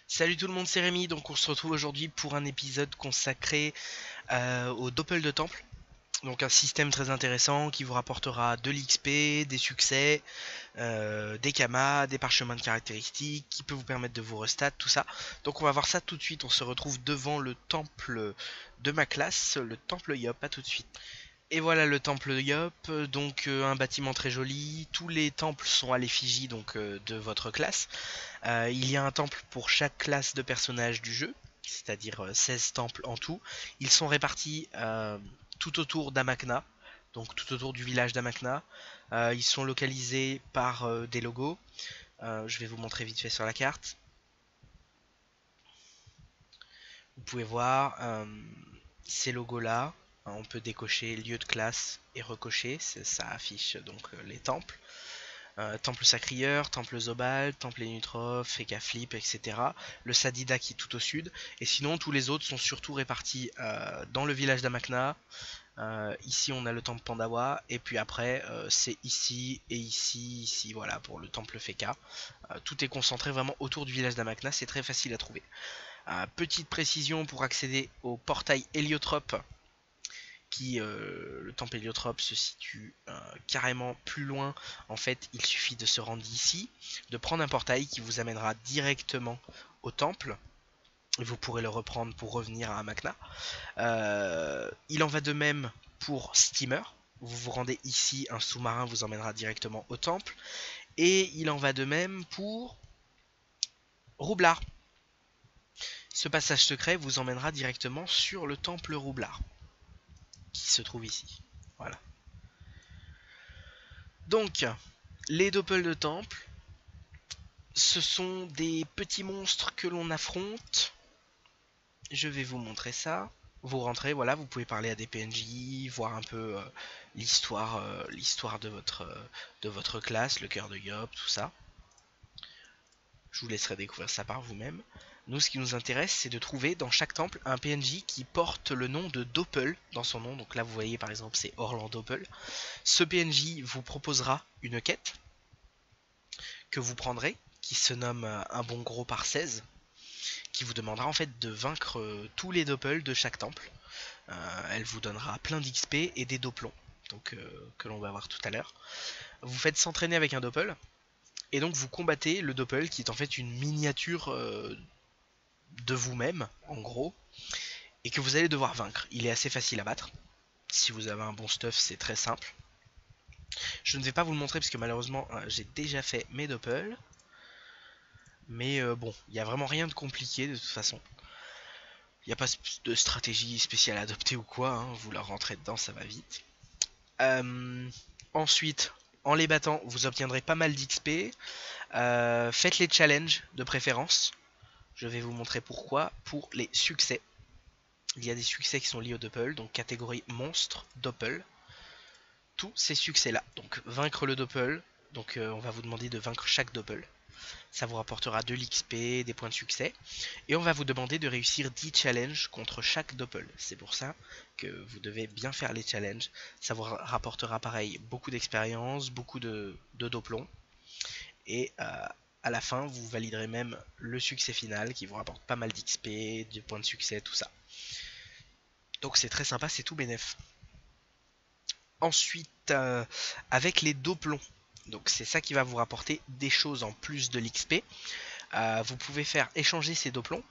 Salut tout le monde, c'est Rémi. Donc on se retrouve aujourd'hui pour un épisode consacré au Doppel de Temple. Donc un système très intéressant qui vous rapportera de l'XP, des succès, des kamas, des parchemins de caractéristiques, qui peut vous permettre de vous restat, tout ça. Donc on va voir ça tout de suite. On se retrouve devant le temple de ma classe, le temple Yop. À tout de suite. Et voilà le temple Yop, donc un bâtiment très joli. Tous les temples sont à l'effigie donc de votre classe. Il y a un temple pour chaque classe de personnage du jeu, c'est-à-dire 16 temples en tout. Ils sont répartis tout autour d'Amakna, donc tout autour du village d'Amakna. Ils sont localisés par des logos. Je vais vous montrer vite fait sur la carte. Vous pouvez voir ces logos-là. On peut décocher lieu de classe et recocher, ça affiche donc les temples. Temple Sacrieur, Temple Zobal, Temple Enutrof, Feka Flip, etc. Le Sadida qui est tout au sud. Et sinon, tous les autres sont surtout répartis dans le village d'Amakna. Ici, on a le temple Pandawa. Et puis après, c'est ici et ici, ici, voilà, pour le temple Feka. Tout est concentré vraiment autour du village d'Amakna. C'est très facile à trouver. Petite précision pour accéder au portail Héliotrope le temple héliotrope se situe carrément plus loin. En fait, il suffit de se rendre ici, de prendre un portail qui vous amènera directement au temple. Et vous pourrez le reprendre pour revenir à Amakna. Il en va de même pour Steamer. Vous vous rendez ici, un sous-marin vous emmènera directement au temple. Et il en va de même pour Roublard. Ce passage secret vous emmènera directement sur le temple Roublard, qui se trouve ici. Voilà. Donc, les doppels de temple, ce sont des petits monstres que l'on affronte. Je vais vous montrer ça. Vous rentrez, voilà, vous pouvez parler à des PNJ, voir un peu l'histoire de votre classe, le cœur de Yop, tout ça. Je vous laisserai découvrir ça par vous-même. Nous, ce qui nous intéresse, c'est de trouver dans chaque temple un PNJ qui porte le nom de Doppel dans son nom. Donc là, vous voyez par exemple, c'est Orlan Doppel. Ce PNJ vous proposera une quête que vous prendrez, qui se nomme un bon gros par 16, qui vous demandera en fait de vaincre tous les doppels de chaque temple. Elle vous donnera plein d'XP et des doppelons, donc que l'on va voir tout à l'heure. Vous faites s'entraîner avec un doppel, et donc vous combattez le doppel qui est en fait une miniature de vous-même, en gros, et que vous allez devoir vaincre. Il est assez facile à battre. Si vous avez un bon stuff, c'est très simple. Je ne vais pas vous le montrer parce que malheureusement j'ai déjà fait mes doppels. Mais bon, il n'y a vraiment rien de compliqué de toute façon. Il n'y a pas de stratégie spéciale à adopter ou quoi, hein. Vous leur rentrez dedans, ça va vite. Euh, Ensuite, en les battant, vous obtiendrez pas mal d'XP. Faites les challenges de préférence. Je vais vous montrer pourquoi. Pour les succès. Il y a des succès qui sont liés au doppel, donc catégorie monstre, doppel. Tous ces succès-là. Donc vaincre le doppel. Donc on va vous demander de vaincre chaque doppel. Ça vous rapportera de l'XP, des points de succès. Et on va vous demander de réussir 10 challenges contre chaque doppel. C'est pour ça que vous devez bien faire les challenges. Ça vous rapportera pareil beaucoup d'expérience, beaucoup de doppelons. Et à la fin, vous validerez même le succès final qui vous rapporte pas mal d'XP, de points de succès, tout ça. Donc c'est très sympa, c'est tout bénef. Ensuite, avec les doppelons. Donc c'est ça qui va vous rapporter des choses en plus de l'XP. Vous pouvez faire échanger ces doppelons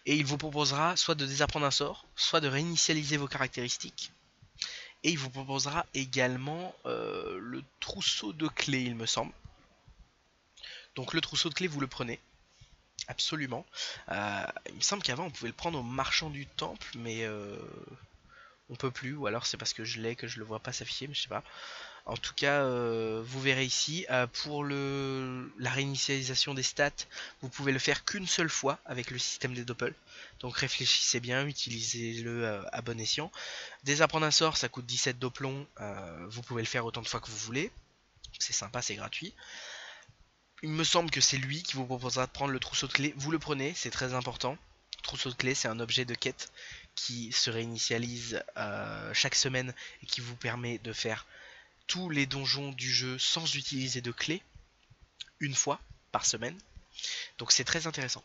et il vous proposera soit de désapprendre un sort, soit de réinitialiser vos caractéristiques. Et il vous proposera également le trousseau de clés, il me semble. Donc le trousseau de clés, vous le prenez. Absolument. Il me semble qu'avant on pouvait le prendre au marchand du temple, mais on peut plus, ou alors c'est parce que je l'ai que je le vois pas s'afficher, mais je sais pas. En tout cas, vous verrez ici, pour la réinitialisation des stats, vous pouvez le faire qu'une seule fois avec le système des doppels. Donc réfléchissez bien, utilisez-le à bon escient. Désapprendre un sort, ça coûte 17 doppelons, vous pouvez le faire autant de fois que vous voulez. C'est sympa, c'est gratuit. Il me semble que c'est lui qui vous proposera de prendre le trousseau de clés. Vous le prenez, c'est très important. Le trousseau de clés, c'est un objet de quête qui se réinitialise chaque semaine et qui vous permet de faire tous les donjons du jeu sans utiliser de clés, une fois par semaine. Donc c'est très intéressant.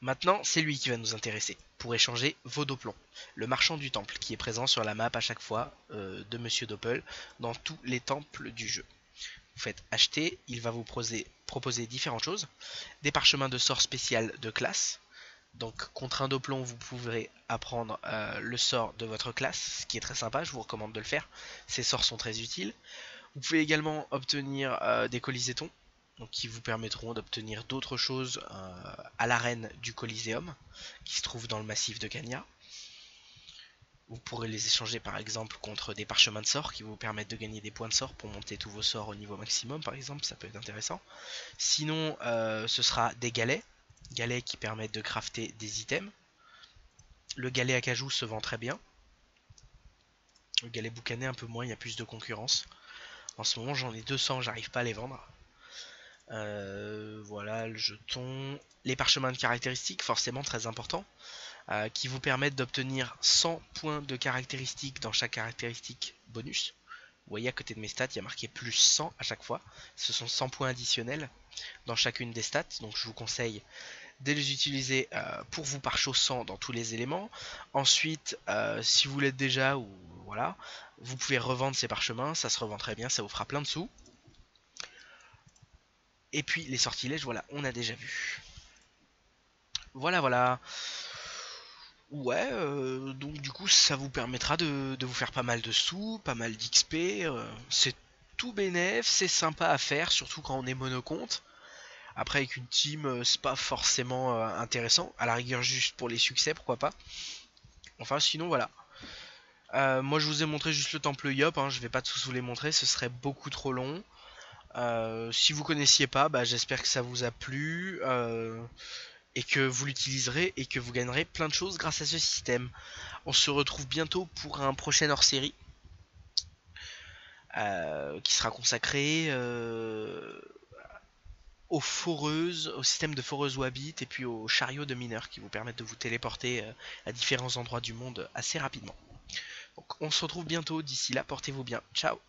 Maintenant, c'est lui qui va nous intéresser pour échanger vos doplons. Le marchand du temple qui est présent sur la map à chaque fois de Monsieur Doppel dans tous les temples du jeu. Vous faites acheter, il va vous proposer différentes choses. Des parchemins de sort spécial de classe. Donc contre un doplon, vous pourrez apprendre le sort de votre classe, ce qui est très sympa, je vous recommande de le faire. Ces sorts sont très utiles. Vous pouvez également obtenir des colisétons, donc qui vous permettront d'obtenir d'autres choses à l'arène du Coliséum, qui se trouve dans le massif de Cagna. Vous pourrez les échanger par exemple contre des parchemins de sort qui vous permettent de gagner des points de sort pour monter tous vos sorts au niveau maximum par exemple, ça peut être intéressant. Sinon ce sera des galets qui permettent de crafter des items. Le galet à cajou se vend très bien. Le galet boucané un peu moins, il y a plus de concurrence. En ce moment j'en ai 200, j'arrive pas à les vendre. Voilà le jeton. Les parchemins de caractéristiques, forcément très important, qui vous permettent d'obtenir 100 points de caractéristiques dans chaque caractéristique bonus. Vous voyez à côté de mes stats, il y a marqué plus 100 à chaque fois. Ce sont 100 points additionnels dans chacune des stats, donc je vous conseille de les utiliser pour vous pare-chaud 100 dans tous les éléments. Ensuite, si vous l'êtes déjà, ou voilà, vous pouvez revendre ces parchemins, ça se revend très bien, ça vous fera plein de sous. Et puis les sortilèges, voilà, on a déjà vu. Voilà, voilà. Ouais, donc du coup ça vous permettra de vous faire pas mal de sous, pas mal d'XP, c'est tout bénef, c'est sympa à faire, surtout quand on est monocompte. Après avec une team, c'est pas forcément intéressant, à la rigueur juste pour les succès, pourquoi pas. Enfin sinon voilà. Moi je vous ai montré juste le temple Yop, hein, je vais pas tous vous les montrer, ce serait beaucoup trop long. Si vous connaissiez pas, bah, j'espère que ça vous a plu. Et que vous l'utiliserez et que vous gagnerez plein de choses grâce à ce système. On se retrouve bientôt pour un prochain hors-série qui sera consacré aux foreuses, au système de foreuses Wabbit et puis aux chariots de mineurs qui vous permettent de vous téléporter à différents endroits du monde assez rapidement. Donc on se retrouve bientôt, d'ici là portez-vous bien, ciao.